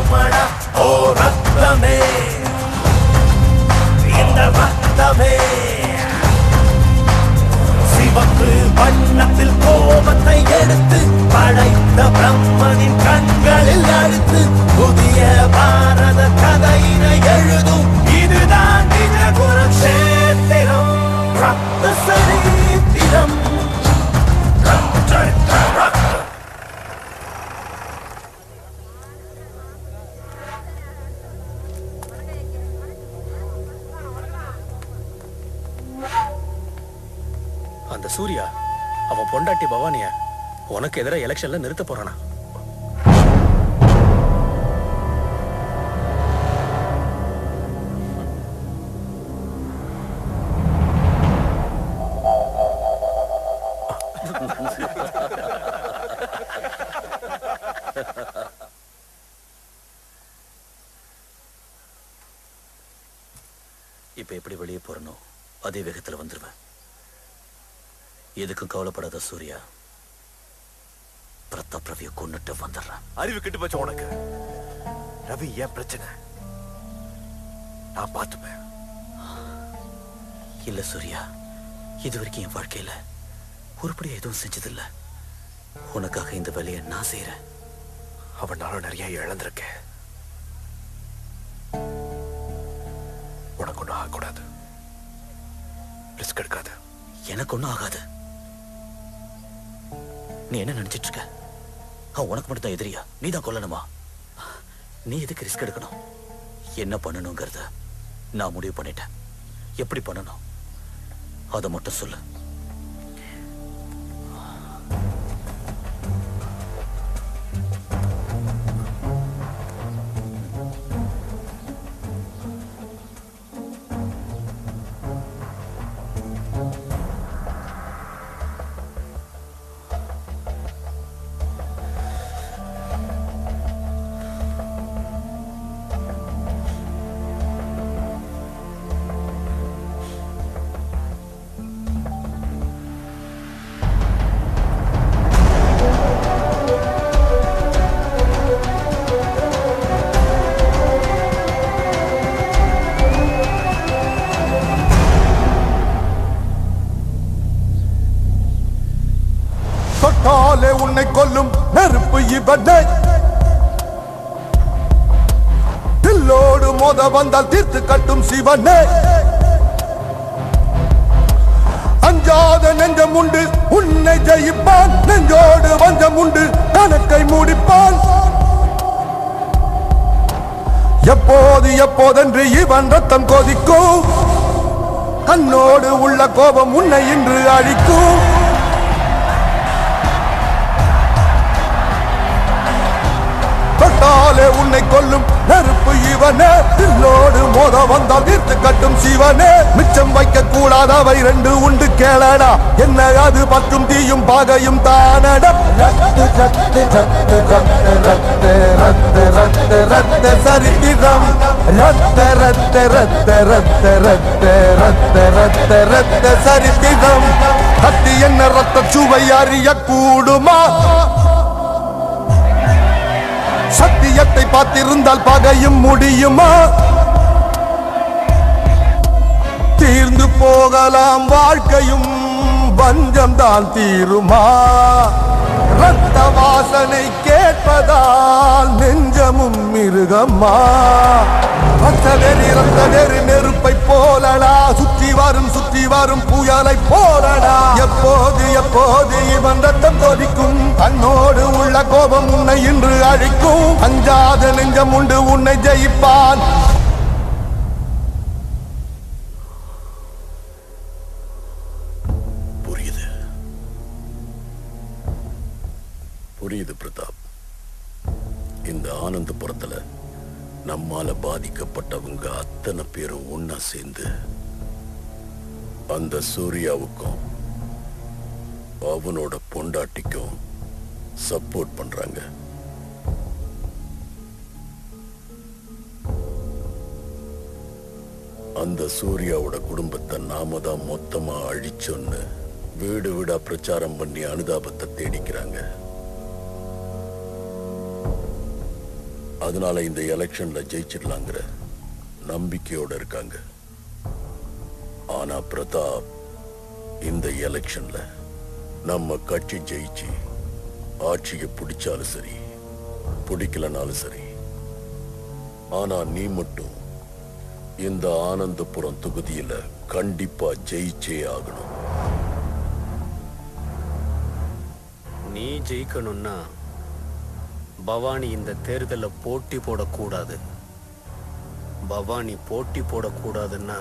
ஓடுமடா ஓ ரத்தமே இந்த ரத்தமே சிவப்பு வண்ணத்தில் கோபத்தை எடுத்து படைத்த பிரம்மனின் கண்களில் அழுத்து புதிய பாரத கதையினை எழுதும் இதுதான் நிஜ குருக்ஷேத்திரம் ரத்த சரித்திரம் அந்த சூர்யா அவன் பொண்டாட்டி பவானிய உனக்கு எதிராக எலெக்ஷன்ல நிறுத்த போறானா? இப்ப எப்படி வெளியே போறனோ அதே வேகத்துல வந்துருவேன். எதுக்கும் கவலைப்படாத சூர்யா. பிரதாப் ரவியை கொன்னுட்டு வந்துடுறேன். அறிவு கிட்டு போச்சு உனக்கு. ரவி ஏன் பிரச்சனை நான் பார்த்துப்பேன். இல்ல சூர்யா, இது வரைக்கும் என் வாழ்க்கையில உருப்படியா எதுவும் செஞ்சதில்ல. உனக்காக இந்த வேலையை நான் செய்யறேன். அவனால நிறைய இழந்திருக்கேன். உனக்கு ஒன்றும் ஆகக்கூடாது. ரிஸ்க் எடுக்காது. எனக்கு ஒன்றும் ஆகாது. நீ என்ன நினைச்சிட்டு இருக்க? உனக்கு மட்டும் தான் எதிரியா? நீ தான் கொல்லணுமா? நீ எதுக்கு ரிஸ்க் எடுக்கணும்? என்ன பண்ணணுங்கிறத நான் முடிவு பண்ணிட்டேன். எப்படி பண்ணணும் அதை மட்டும் சொல்லு. உன்னை கொல்லும் நெருப்பு இவனே. தில்லோடு மோத வந்தால் தீர்த்து கட்டும் சிவனே. அஞ்சாத நெஞ்சம் உண்டு உன்னை ஜெயிப்பான். நெஞ்சோடு வஞ்சம் உண்டு கணக்கை முடிப்பான். எப்போது எப்போதென்று இவன் ரத்தம் கொதிக்கும். கண்ணோடு உள்ள கோபம் உன்னை இன்று அழிக்கும். தொட்டாலே உன்னை கொல்லும் நெருப்பு இவனே. தில்லோடு மோத வந்தால் தீர்த்து கட்டும் சிவனே. மிச்சம் வைக்க கூடாதவை ரெண்டு உண்டு கேளடா. என்ன அது பற்றும் தீயும் பாகையும் தானடா. ரத்து ரத்து ரத்து ரத்து ரத்து ரத்து ரத்து சரித்திரம். ரத்த ரத்த ரத்த ரத்த ரத்த ரத்த ரத்த ரத்த சரித்திரம். கத்தி என்ன ரத்த சுவை அறிய கூடுமா? சத்தியத்தை பார்த்திருந்தால் பகையும் முடியுமா? தீர்ந்து போகலாம் வாழ்க்கையும் வஞ்சம் தான் தீருமா? ரத்த வாசனை கேட்பதால் நெஞ்சமும் மிருகமா? ரத்த நெறி நெருப்பை போலடா. சுற்றி வரும் புயலை போலடா. எப்போது எப்போது இவன் ரத்தம் கொதிக்கும். கண்ணோடு உள்ள கோபம் உன்னை இன்று அழிக்கும். அஞ்சாத நெஞ்சம் உண்டு உன்னை ஜெயிப்பான். புரியுது பிரதாப். இந்த ஆனந்தபுரத்துல நம்மால பாதிக்கப்பட்டவங்க அத்தனை பேரும் ஒன்னா சேர்ந்து அந்த சூர்யாவுக்கும் அவனோட பொண்டாட்டிக்கும் சப்போர்ட் பண்றாங்க. அந்த சூர்யாவோட குடும்பத்தை நாம தான் மொத்தமா அழிச்சோன்னு வீடு வீடா பிரச்சாரம் பண்ணி அனுதாபத்தை தேடிக்கிறாங்க. அதனால இந்த எலெக்ஷன்ல ஜெயிச்சிடலாங்கிற நம்பிக்கையோட இருக்காங்க. ஆனா பிரதாப், இந்த எலெக்ஷன்ல நம்ம கட்சி ஜெயிச்சு ஆட்சியை பிடிச்சாலும் சரி, பிடிக்கலனாலும் சரி, ஆனா நீ மட்டும் இந்த ஆனந்தபுரம் தொகுதியில கண்டிப்பா ஜெயிச்சே ஆகணும். நீ ஜெயிக்கணும்னா பவானி இந்த தேர்தலில் போட்டி போடக்கூடாது. பவானி போட்டி போடக்கூடாதுன்னா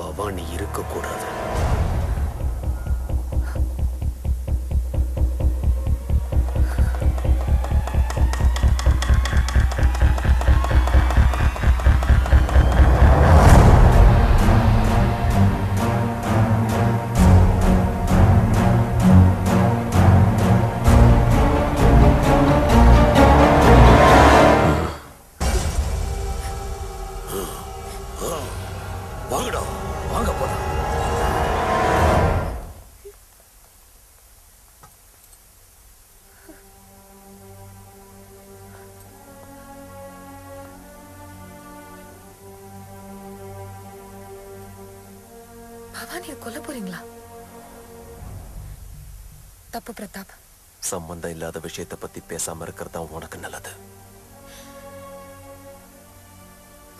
பவானி இருக்கக்கூடாது. வாங்கடா, வாங்க போடா. பவானியை கொல்ல போறீங்களா? தப்பு பிரதாப். சம்பந்தம் இல்லாத விஷயத்தை பத்தி பேசாம இருக்கிறது தான் உனக்கு நல்லது.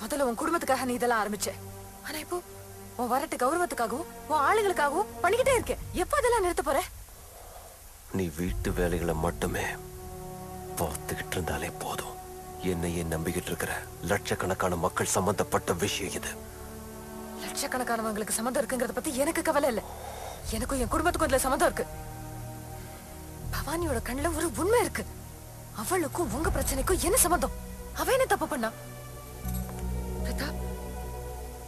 முதல்ல உன் குடும்பத்துக்காக நீ இதெல்லாம் ஆரம்பிச்ச. ஆனா இப்போ உன் வரட்டு கௌரவத்துக்காகவும் உன் ஆளுங்களுக்காகவும் பண்ணிக்கிட்டே இருக்க. எப்ப அதெல்லாம் நிறுத்த போற? நீ வீட்டு வேலைகளை மட்டுமே பார்த்துக்கிட்டு இருந்தாலே போதும். என்னையே நம்பிக்கிட்டு இருக்கிற லட்சக்கணக்கான மக்கள் சம்பந்தப்பட்ட விஷயம் இது. லட்சக்கணக்கானவங்களுக்கு சம்மந்தம் இருக்குங்கிறத பத்தி எனக்கு கவலை இல்ல. எனக்கும் என் குடும்பத்துக்கும் இதுல சம்மந்தம் இருக்கு. பவானியோட கண்ணுல ஒரு உண்மை இருக்கு. அவளுக்கும் உங்க பிரச்சனைக்கும் என்ன சம்மந்தம்? அவ என்ன தப்பு பண்ணா? பிரதாப்,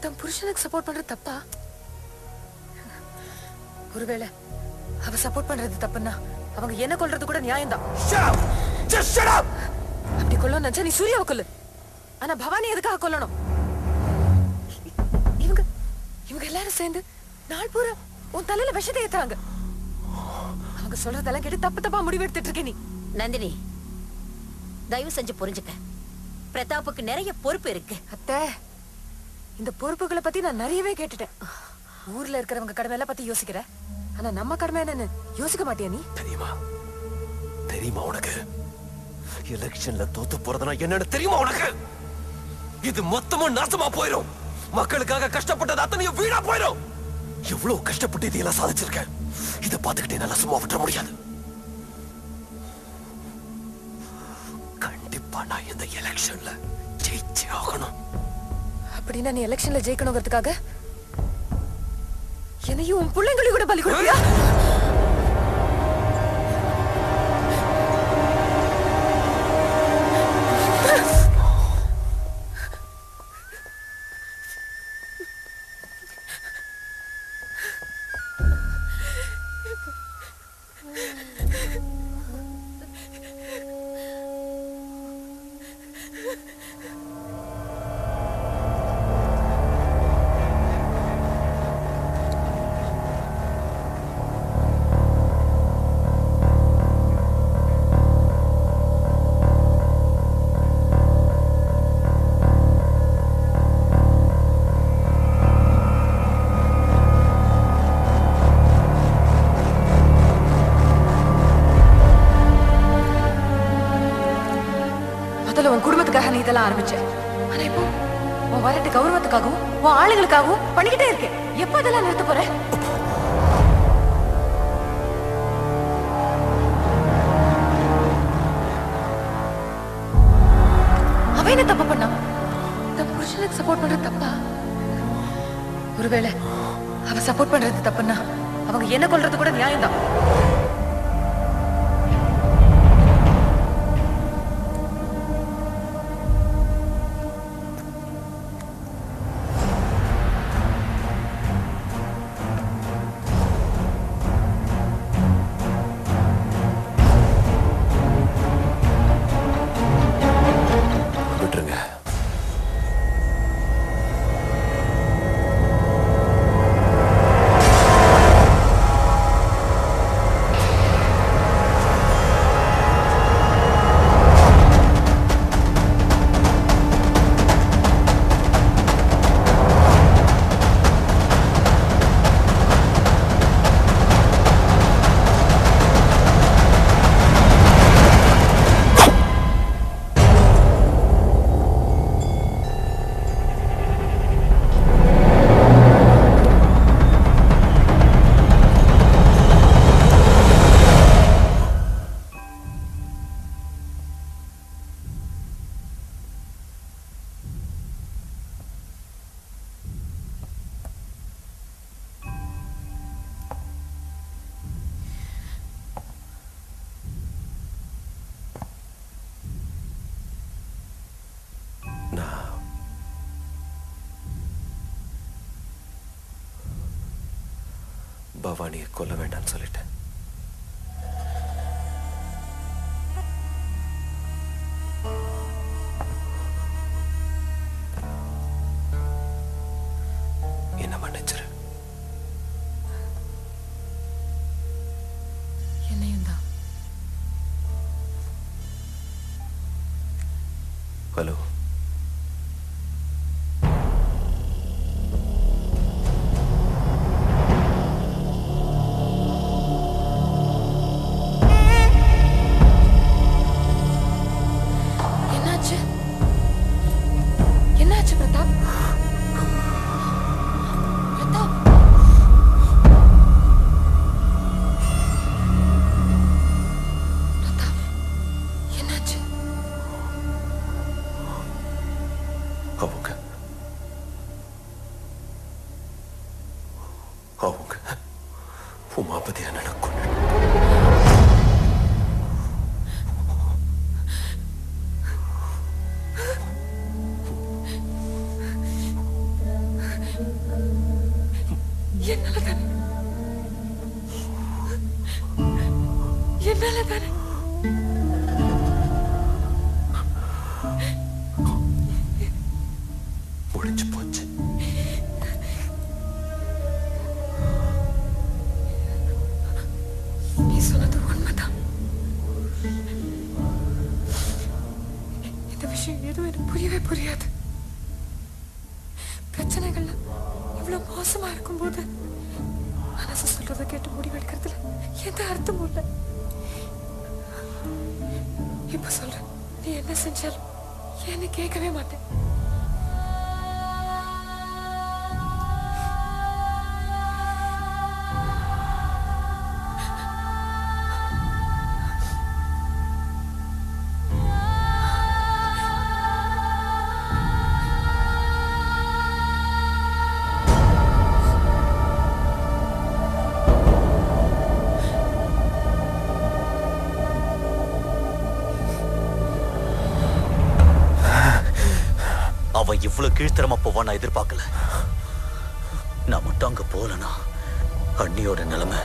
தன் புருஷனுக்கு சப்போர்ட் பண்றது தப்பா? ஒருவேளை அவ சப்போர்ட் பண்றது தப்புன்னா அவங்க என்ன கொல்றது கூட நியாயம்தான். அப்படி கொல்லணும் நினைச்சா நீ சூர்யாவை கொல்லு. ஆனா பவானி எதுக்காக கொல்லணும்? இவங்க எல்லாரும் சேர்ந்து நாள் பூரா உன் தலையில விஷத்தை ஏத்துறாங்க. அவங்க சொல்றதெல்லாம் கேட்டு தப்பு தப்பா முடிவெடுத்துட்டு இருக்க நீ. நந்தினி, தயவு செஞ்சு புரிஞ்சுக்க. பிரதாப்புக்கு நிறைய பொறுப்பு இருக்கு. அத்தை, இந்த பொறுப்புகளை பத்தி நான் நிறையவே கேட்டுட்டேன். ஊர்ல இருக்கிறவங்க கடமை எல்லாம் பத்தி யோசிக்கிற. ஆனா நம்ம கடமை என்னன்னு யோசிக்க மாட்டியா நீ? தெரியுமா உனக்கு? எலெக்ஷன்ல தோத்து போறதுனா என்னன்னு தெரியுமா உனக்கு? இது மொத்தமும் நாசமா போயிடும். மக்களுக்காக கஷ்டப்பட்டது அத்தனையும் வீணா போயிடும். எவ்வளவு கஷ்டப்பட்டு இதெல்லாம் சாதிச்சிருக்க. இதை பார்த்துக்கிட்டே நல்லா சும்மா விட்டுற முடியாது. கண்டிப்பா நான் இந்த எலெக்ஷன்ல ஜெயிச்சே ஆகணும். அப்படின்னா நீ எலெக்ஷன்ல ஜெயிக்கணுங்கிறதுக்காக என்னையும் உன் பிள்ளைங்களையும் கூட பலி கொடுப்பியா? உன் குடும்பத்துக்காக நீ இதெல்லாம் ஆரம்பிச்ச. ஆனா இப்போ உன் வரட்டு கௌரவத்துக்காகவும் உன் ஆளுங்களுக்காகவும் பண்ணிக்கிட்டே இருக்க. எப்ப அதெல்லாம் நிறுத்த போற? அவ என்ன தப்பு பண்ணா? தன் புருஷனுக்கு சப்போர்ட் பண்றது தப்பா? ஒருவேளை அவ சப்போர்ட் பண்றது தப்புன்னா அவங்க என்ன கொல்றது கூட நியாயம்தான். பவானியை கொல்ல வேண்டாம்னு சொல்லிட்டேன். என்ன மன்னிச்சிரு. என்னையும் தான். ஹலோ, என்னாச்சு? என்னாச்சு பிரதாப்? பிரதாப், பிரதாப், என்னாச்சு? அவங்க உமாபதி அண்ணனை கொண்டு என்னால தானே முடிஞ்சு போச்சு. நீ சொன்னது உண்மைதான். இந்த விஷயம் எதுவும் எனக்கு புரியவே புரியாது. பிரச்சனைகள்ல இவ்வளவு மோசமா இருக்கும்போது மனசு சொல்றதை கேட்டு முடிவெடுக்கிறதுல எந்த அர்த்தமும் இல்லை. இப்ப சொல்ற, நீ என்ன செஞ்சாலும் என்ன கேட்கவே மாட்டேன். அவன் இவ்வளவு கீழ்த்தரமா போவான் நான் எதிர்பார்க்கல. நான் மட்டும் அங்க போலனா அண்ணியோட நிலைமை.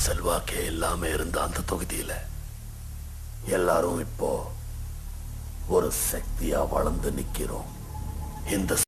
செல்வாக்கே எல்லாமே இருந்த அந்த தொகுதியில எல்லாரும் இப்போ ஒரு சக்தியா வளர்ந்து நிக்கிறோம். இந்த